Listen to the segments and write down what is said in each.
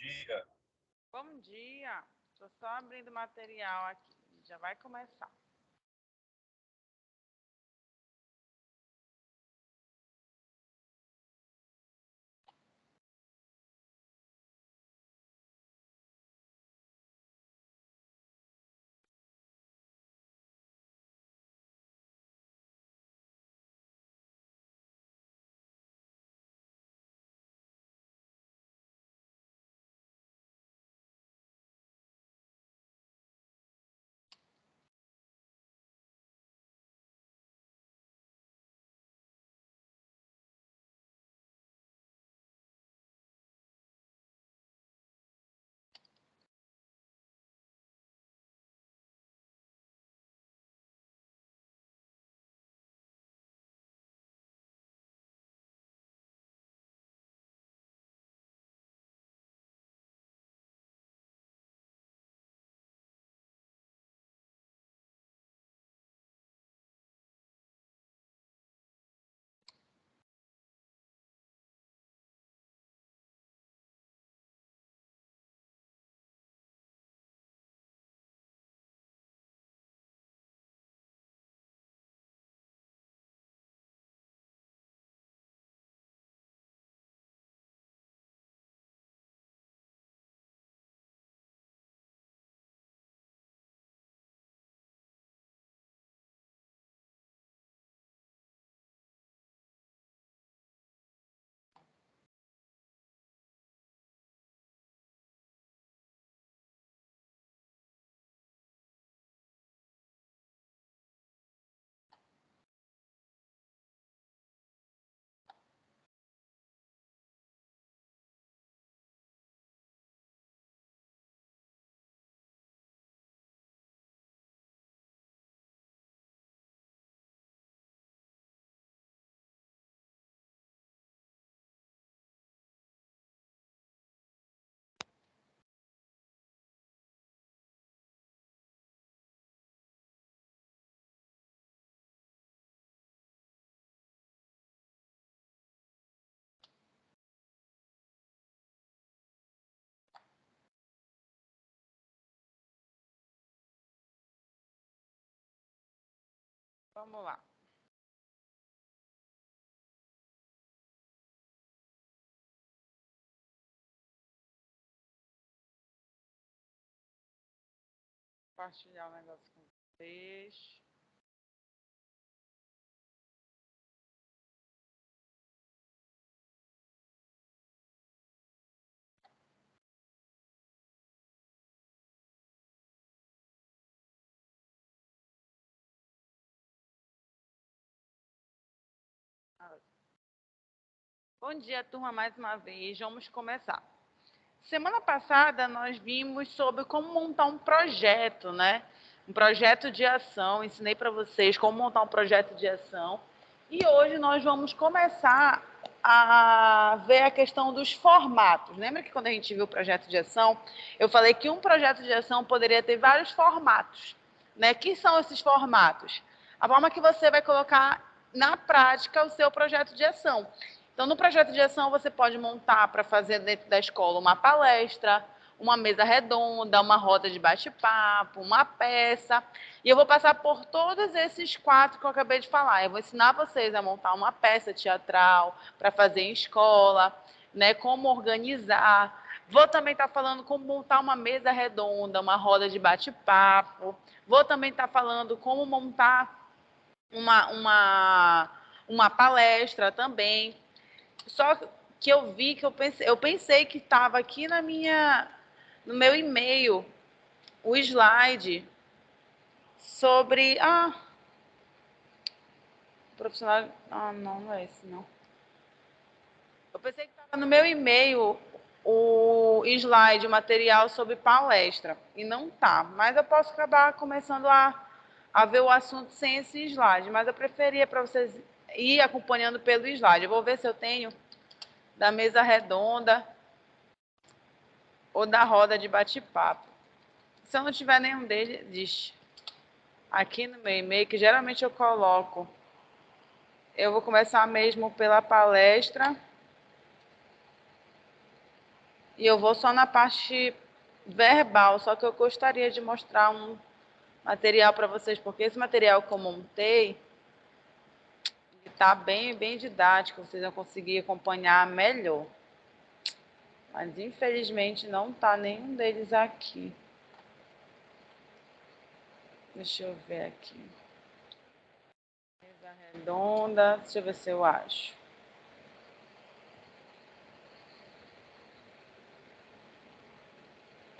dia. Bom dia. Estou só abrindo material aqui. Já vai começar. Vamos lá. Compartilhar o negócio com vocês. Bom dia, turma, mais uma vez. Vamos começar. Semana passada nós vimos sobre como montar um projeto, né? Um projeto de ação. Ensinei para vocês como montar um projeto de ação. E hoje nós vamos começar a ver a questão dos formatos. Lembra que quando a gente viu o projeto de ação, eu falei que um projeto de ação poderia ter vários formatos, né? Que são esses formatos? A forma que você vai colocar na prática o seu projeto de ação. Então, no projeto de ação, você pode montar para fazer dentro da escola uma palestra, uma mesa redonda, uma roda de bate-papo, uma peça. E eu vou passar por todos esses 4 que eu acabei de falar. Eu vou ensinar vocês a montar uma peça teatral para fazer em escola, né? Como organizar. Vou também estar falando como montar uma mesa redonda, uma roda de bate-papo. Vou também estar falando como montar uma palestra também. Só que eu vi que eu pensei que estava aqui no meu e-mail o slide sobre profissional. Não, não é esse não. Eu pensei que estava no meu e-mail o slide, o material sobre palestra e não tá. Mas eu posso acabar começando a ver o assunto sem esse slide. Mas eu preferia para vocês ir acompanhando pelo slide. Eu vou ver se eu tenho da mesa redonda ou da roda de bate-papo. Se eu não tiver nenhum deles aqui no meu e-mail, que geralmente eu coloco, eu vou começar mesmo pela palestra E eu vou só na parte verbal, só que eu gostaria de mostrar um material para vocês, porque esse material que eu montei está bem didático, vocês vão conseguir acompanhar melhor. Mas infelizmente não está nenhum deles aqui. Deixa eu ver aqui. Mesa redonda, deixa eu ver se eu acho.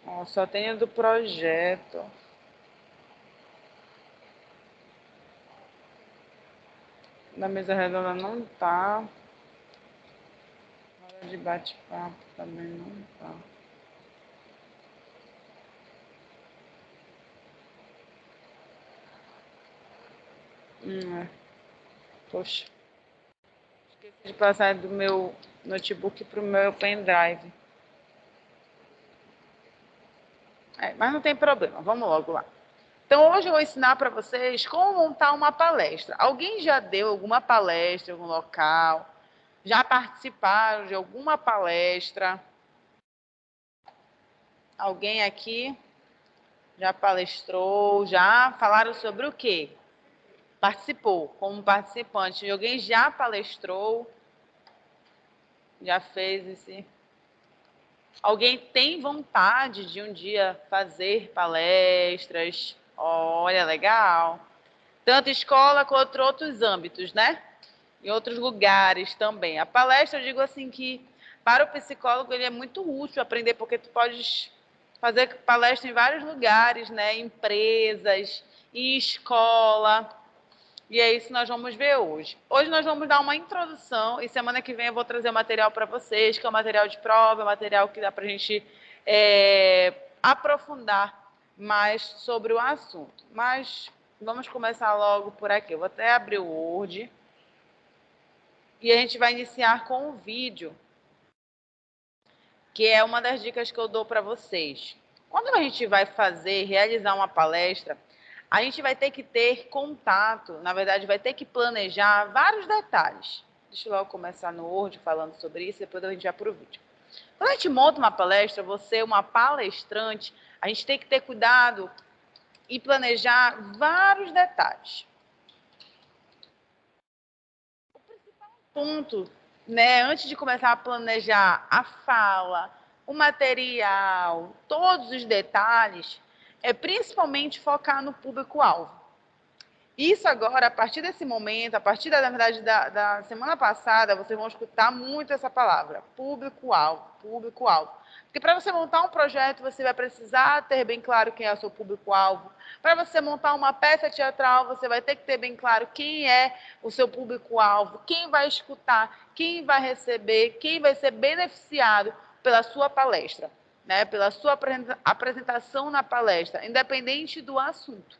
Ó, só tenho do projeto. Na mesa redonda não tá. Hora de bate-papo também não tá. É. Poxa. Esqueci de passar do meu notebook para o meu pendrive. Mas não tem problema, vamos logo lá. Então, hoje eu vou ensinar para vocês como montar uma palestra. Alguém já deu alguma palestra em algum local? Já participaram de alguma palestra? Alguém aqui já palestrou? Já falaram sobre o quê? Participou como participante. Alguém já palestrou? Já fez esse? Alguém tem vontade de um dia fazer palestras? Olha, legal. Tanto escola quanto outros âmbitos, né? Em outros lugares também. A palestra, eu digo assim que para o psicólogo ele é muito útil aprender, porque tu podes fazer palestra em vários lugares, né? Em empresas, em escola. E é isso que nós vamos ver hoje. Hoje nós vamos dar uma introdução e semana que vem eu vou trazer o material para vocês, que é o material de prova, é material que dá para a gente aprofundar mais sobre o assunto. Mas vamos começar logo por aqui. Eu vou até abrir o Word e a gente vai iniciar com o vídeo, que é uma das dicas que eu dou para vocês. Quando a gente vai realizar uma palestra, a gente vai ter que ter contato, na verdade, vai ter que planejar vários detalhes. Deixa eu logo começar no Word falando sobre isso, depois a gente vai para o vídeo. Quando a gente monta uma palestra, você, uma palestrante, a gente tem que ter cuidado e planejar vários detalhes. O principal ponto, né, antes de começar a planejar a fala, o material, todos os detalhes, é principalmente focar no público-alvo. Isso agora, a partir desse momento, a partir na verdade, da semana passada, vocês vão escutar muito essa palavra, público-alvo, público-alvo. Porque para você montar um projeto, você vai precisar ter bem claro quem é o seu público-alvo. Para você montar uma peça teatral, você vai ter que ter bem claro quem é o seu público-alvo, quem vai escutar, quem vai receber, quem vai ser beneficiado pela sua palestra, né? Pela sua apresentação na palestra, independente do assunto.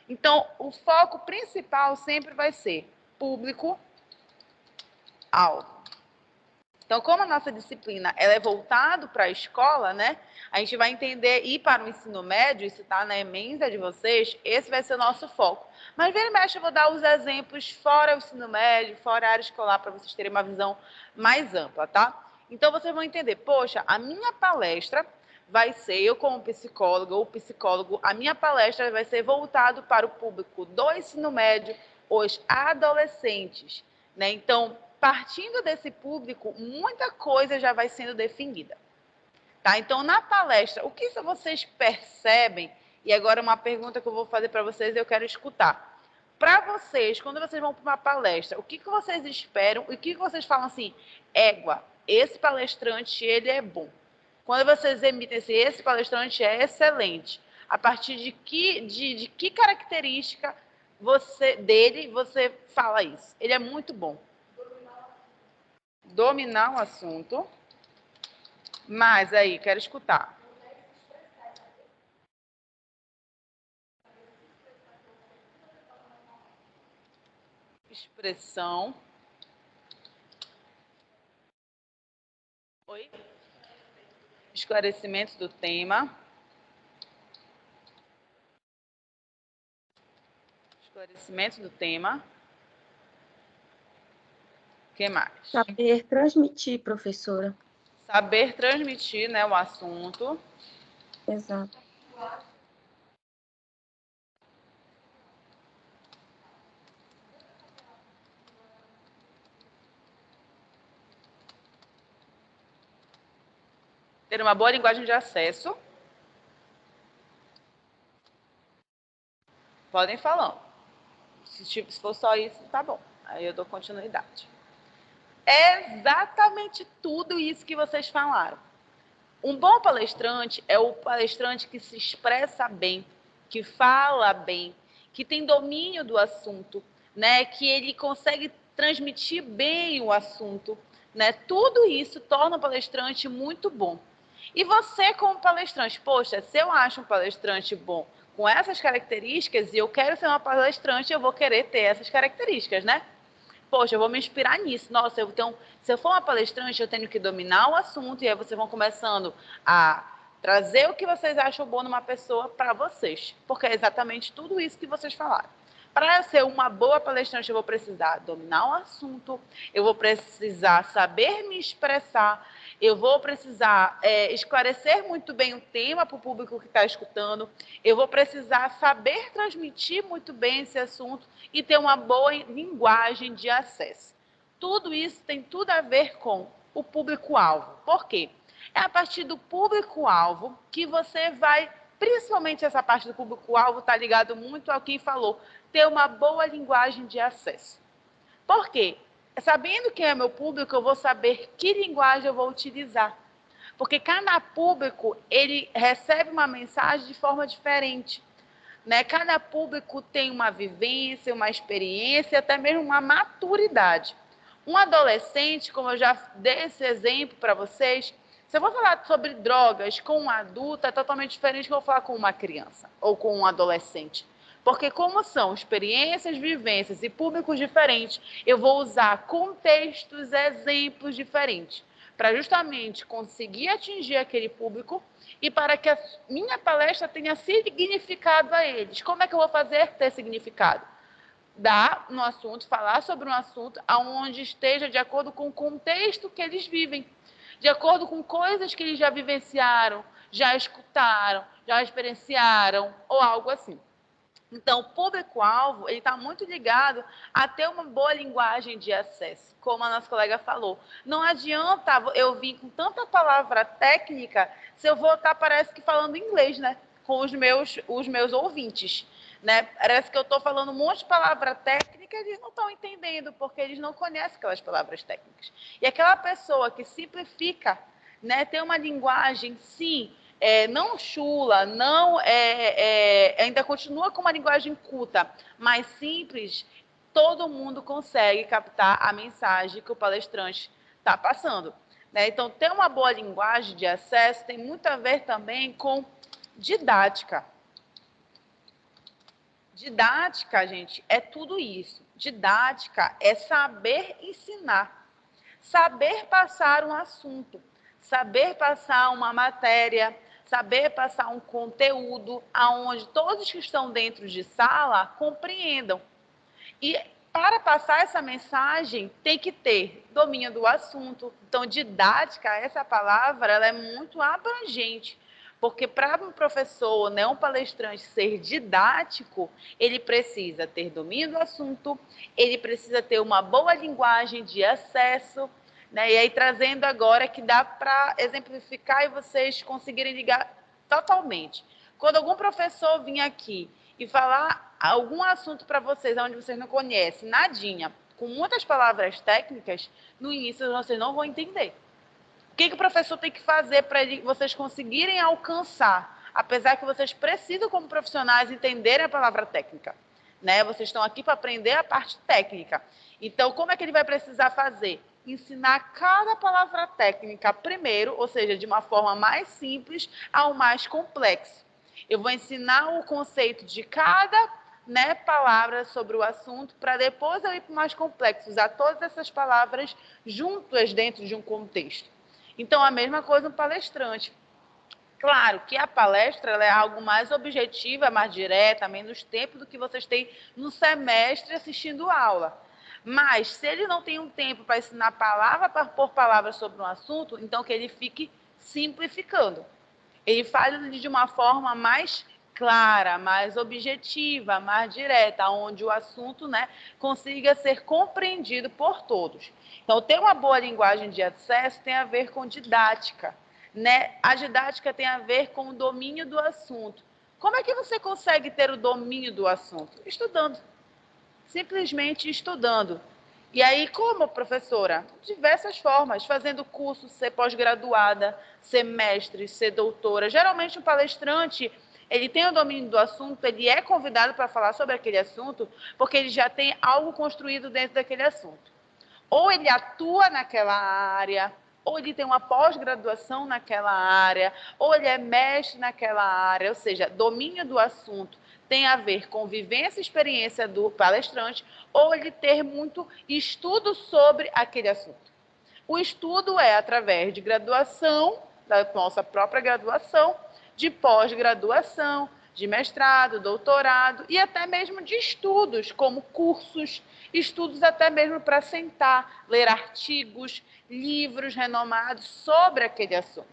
Então, o foco principal sempre vai ser público-alvo. Então, como a nossa disciplina ela é voltada para a escola, né? A gente vai entender ir para o ensino médio, isso está na ementa de vocês, esse vai ser o nosso foco. Mas vira e mexe, eu vou dar os exemplos fora o ensino médio, fora a área escolar, para vocês terem uma visão mais ampla, tá? Então, vocês vão entender, poxa, a minha palestra vai ser, eu como psicóloga ou psicólogo, a minha palestra vai ser voltado para o público do ensino médio, os adolescentes, né? Então, partindo desse público, muita coisa já vai sendo definida. Tá? Então, na palestra, o que vocês percebem? E agora uma pergunta que eu vou fazer para vocês, eu quero escutar. Para vocês, quando vocês vão para uma palestra, o que vocês esperam e o que vocês falam assim, égua, esse palestrante, ele é bom. Quando vocês emitem assim, esse palestrante é excelente. A partir de que característica dele você fala isso? Ele é muito bom. Dominar o assunto. Mas aí, quero escutar. Expressão. Oi? Esclarecimento do tema. Esclarecimento do tema. O que mais? Saber transmitir, professora. Saber transmitir, né, o assunto. Exato. Ter uma boa linguagem de acesso. Podem falando. Se for só isso, tá bom. Aí eu dou continuidade. É exatamente tudo isso que vocês falaram. Um bom palestrante é o palestrante que se expressa bem, que fala bem, que tem domínio do assunto, né? Que ele consegue transmitir bem o assunto, né? Tudo isso torna o palestrante muito bom. E você, como palestrante, poxa, se eu acho um palestrante bom com essas características e eu quero ser uma palestrante, eu vou querer ter essas características, né? Poxa, eu vou me inspirar nisso. Nossa, então, se eu for uma palestrante, eu tenho que dominar o assunto, e aí vocês vão começando a trazer o que vocês acham bom numa pessoa para vocês, porque é exatamente tudo isso que vocês falaram. Para ser uma boa palestrante, eu vou precisar dominar o assunto, eu vou precisar saber me expressar, eu vou precisar esclarecer muito bem o tema para o público que está escutando, eu vou precisar saber transmitir muito bem esse assunto e ter uma boa linguagem de acesso. Tudo isso tem tudo a ver com o público-alvo. Por quê? É a partir do público-alvo que você vai, principalmente essa parte do público-alvo está ligado muito ao que falou, ter uma boa linguagem de acesso. Por quê? Sabendo quem é meu público, eu vou saber que linguagem eu vou utilizar. Porque cada público, ele recebe uma mensagem de forma diferente. Né? Cada público tem uma vivência, uma experiência, até mesmo uma maturidade. Um adolescente, como eu já dei esse exemplo para vocês, se eu vou falar sobre drogas com um adulto, é totalmente diferente do que eu vou falar com uma criança ou com um adolescente. Porque como são experiências, vivências e públicos diferentes, eu vou usar contextos, exemplos diferentes, para justamente conseguir atingir aquele público e para que a minha palestra tenha significado a eles. Como é que eu vou fazer ter significado? Dar no assunto, falar sobre um assunto onde esteja de acordo com o contexto que eles vivem, de acordo com coisas que eles já vivenciaram, já escutaram, já experienciaram, ou algo assim. Então, o público-alvo está muito ligado a ter uma boa linguagem de acesso, como a nossa colega falou. Não adianta eu vir com tanta palavra técnica se eu vou estar, parece que, falando inglês, né? Com os meus ouvintes. Né? Parece que eu estou falando um monte de palavra técnica e eles não estão entendendo, porque eles não conhecem aquelas palavras técnicas. E aquela pessoa que simplifica, né, tem uma linguagem, sim, não chula, não ainda continua com uma linguagem culta, mas simples, todo mundo consegue captar a mensagem que o palestrante está passando. Né? Então, ter uma boa linguagem de acesso tem muito a ver também com didática. Didática, gente, é tudo isso. Didática é saber ensinar, saber passar um assunto, saber passar uma matéria, saber passar um conteúdo aonde todos que estão dentro de sala compreendam. E para passar essa mensagem, tem que ter domínio do assunto. Então, didática, essa palavra, ela é muito abrangente. Porque para um professor, né, um palestrante ser didático, ele precisa ter domínio do assunto, ele precisa ter uma boa linguagem de acesso, né? E aí, trazendo agora que dá para exemplificar e vocês conseguirem ligar totalmente. Quando algum professor vir aqui e falar algum assunto para vocês onde vocês não conhecem, nadinha, com muitas palavras técnicas, no início vocês não vão entender. O que o professor tem que fazer para vocês conseguirem alcançar? Apesar que vocês precisam, como profissionais, entenderem a palavra técnica. Né? Vocês estão aqui para aprender a parte técnica. Então, como é que ele vai precisar fazer? Ensinar cada palavra técnica primeiro, ou seja, de uma forma mais simples ao mais complexo. Eu vou ensinar o conceito de cada, né, palavra sobre o assunto, para depois eu ir para o mais complexo, usar todas essas palavras juntas dentro de um contexto. Então, a mesma coisa no palestrante. Claro que a palestra ela é algo mais objetiva, mais direta, menos tempo do que vocês têm no semestre assistindo aula. Mas, se ele não tem um tempo para ensinar palavra por palavra sobre um assunto, então que ele fique simplificando. Ele fale de uma forma mais clara, mais objetiva, mais direta, onde o assunto, né, consiga ser compreendido por todos. Então, ter uma boa linguagem de acesso tem a ver com didática, né? A didática tem a ver com o domínio do assunto. Como é que você consegue ter o domínio do assunto? Estudando. Simplesmente estudando. E aí, como professora? Diversas formas, fazendo curso, ser pós-graduada, ser mestre, ser doutora. Geralmente, o palestrante, ele tem o domínio do assunto, ele é convidado para falar sobre aquele assunto, porque ele já tem algo construído dentro daquele assunto. Ou ele atua naquela área, ou ele tem uma pós-graduação naquela área, ou ele é mestre naquela área, ou seja, domínio do assunto tem a ver com vivência e experiência do palestrante, ou ele ter muito estudo sobre aquele assunto. O estudo é através de graduação, da nossa própria graduação, de pós-graduação, de mestrado, doutorado e até mesmo de estudos, como cursos, estudos até mesmo para sentar, ler artigos, livros renomados sobre aquele assunto.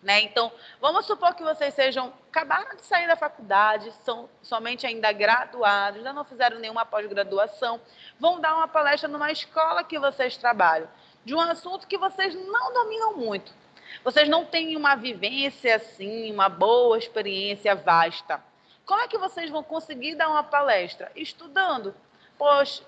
Né? Então, vamos supor que vocês acabaram de sair da faculdade, são somente ainda graduados, ainda não fizeram nenhuma pós-graduação, vão dar uma palestra numa escola que vocês trabalham, de um assunto que vocês não dominam muito. Vocês não têm uma vivência assim, uma boa experiência vasta. Como é que vocês vão conseguir dar uma palestra? Estudando. Poxa,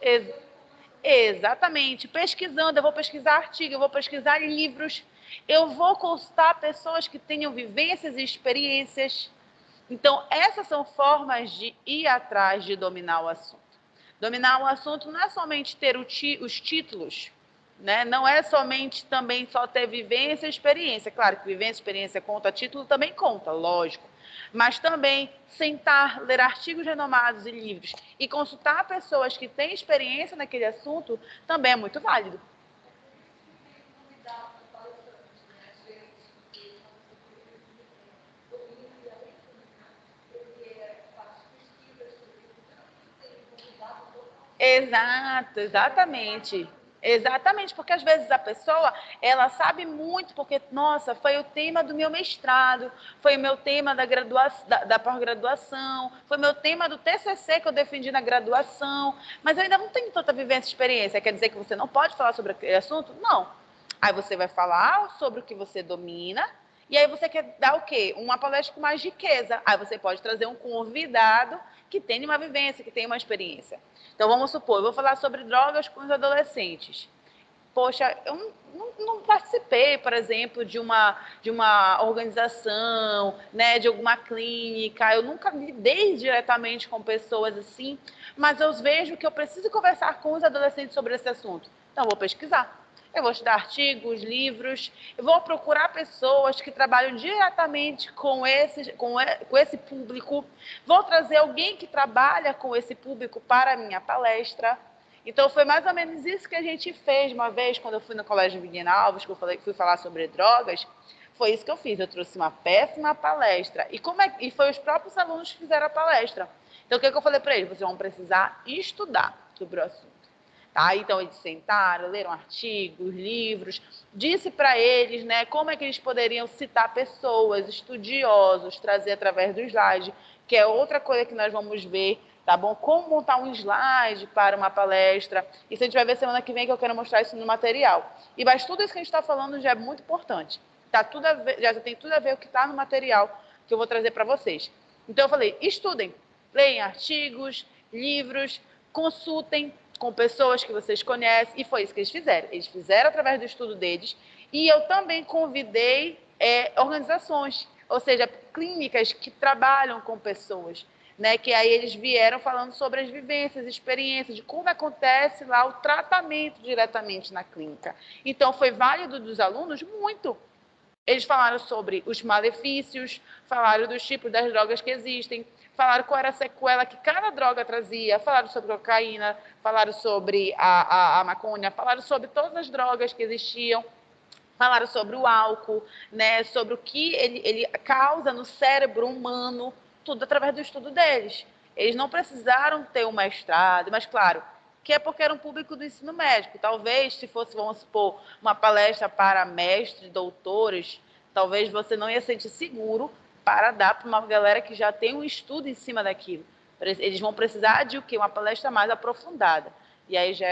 exatamente, pesquisando, eu vou pesquisar artigos, eu vou pesquisar livros, eu vou consultar pessoas que tenham vivências e experiências. Então, essas são formas de ir atrás de dominar o assunto. Dominar o assunto não é somente ter os títulos, né? Não é somente também só ter vivência e experiência. Claro que vivência e experiência conta, título também conta, lógico. Mas também sentar, ler artigos renomados e livros e consultar pessoas que têm experiência naquele assunto também é muito válido. Exato, exatamente. Exatamente, porque às vezes a pessoa, ela sabe muito, porque, nossa, foi o tema do meu mestrado, foi o meu tema da pós-graduação, foi o meu tema do TCC que eu defendi na graduação, mas eu ainda não tenho tanta vivência e experiência. Quer dizer que você não pode falar sobre aquele assunto? Não. Aí você vai falar sobre o que você domina, e aí você quer dar o quê? Uma palestra com mais riqueza. Aí você pode trazer um convidado que tenha uma vivência, que tenha uma experiência. Então, vamos supor, eu vou falar sobre drogas com os adolescentes. Poxa, eu não participei, por exemplo, de uma organização, né, de alguma clínica, eu nunca lidei diretamente com pessoas assim, mas eu vejo que eu preciso conversar com os adolescentes sobre esse assunto. Então, eu vou pesquisar. Eu vou estudar artigos, livros, eu vou procurar pessoas que trabalham diretamente com esse público, vou trazer alguém que trabalha com esse público para a minha palestra. Então, foi mais ou menos isso que a gente fez uma vez, quando eu fui no Colégio Virginia Alves, que eu fui falar sobre drogas, foi isso que eu fiz. Eu trouxe uma péssima palestra. E foi os próprios alunos que fizeram a palestra. Então, o que eu falei para eles? Vocês vão precisar estudar sobre o assunto. Tá? Então, eles sentaram, leram artigos, livros, disse para eles, né, como é que eles poderiam citar pessoas, estudiosos, trazer através do slide, que é outra coisa que nós vamos ver, tá bom? Como montar um slide para uma palestra. Isso a gente vai ver semana que vem, que eu quero mostrar isso no material. Mas tudo isso que a gente está falando já é muito importante. Tá tudo a ver, já tem tudo a ver com o que está no material que eu vou trazer para vocês. Então, eu falei, estudem, leiam artigos, livros, consultem com pessoas que vocês conhecem, e foi isso que eles fizeram. Eles fizeram através do estudo deles, e eu também convidei organizações, ou seja, clínicas que trabalham com pessoas, né? Que aí eles vieram falando sobre as vivências, experiências, de como acontece lá o tratamento diretamente na clínica. Então, foi válido dos alunos? Muito. Eles falaram sobre os malefícios, falaram dos tipos das drogas que existem, falaram qual era a sequela que cada droga trazia, falaram sobre cocaína, falaram sobre a maconha, falaram sobre todas as drogas que existiam, falaram sobre o álcool, né, sobre o que ele causa no cérebro humano, tudo através do estudo deles. Eles não precisaram ter um mestrado, mas, claro, que é porque era um público do ensino médio. Talvez, se fosse, vamos supor, uma palestra para mestres, doutores, talvez você não ia sentir seguro para dar para uma galera que já tem um estudo em cima daquilo. Eles vão precisar de o quê? Uma palestra mais aprofundada. E aí já é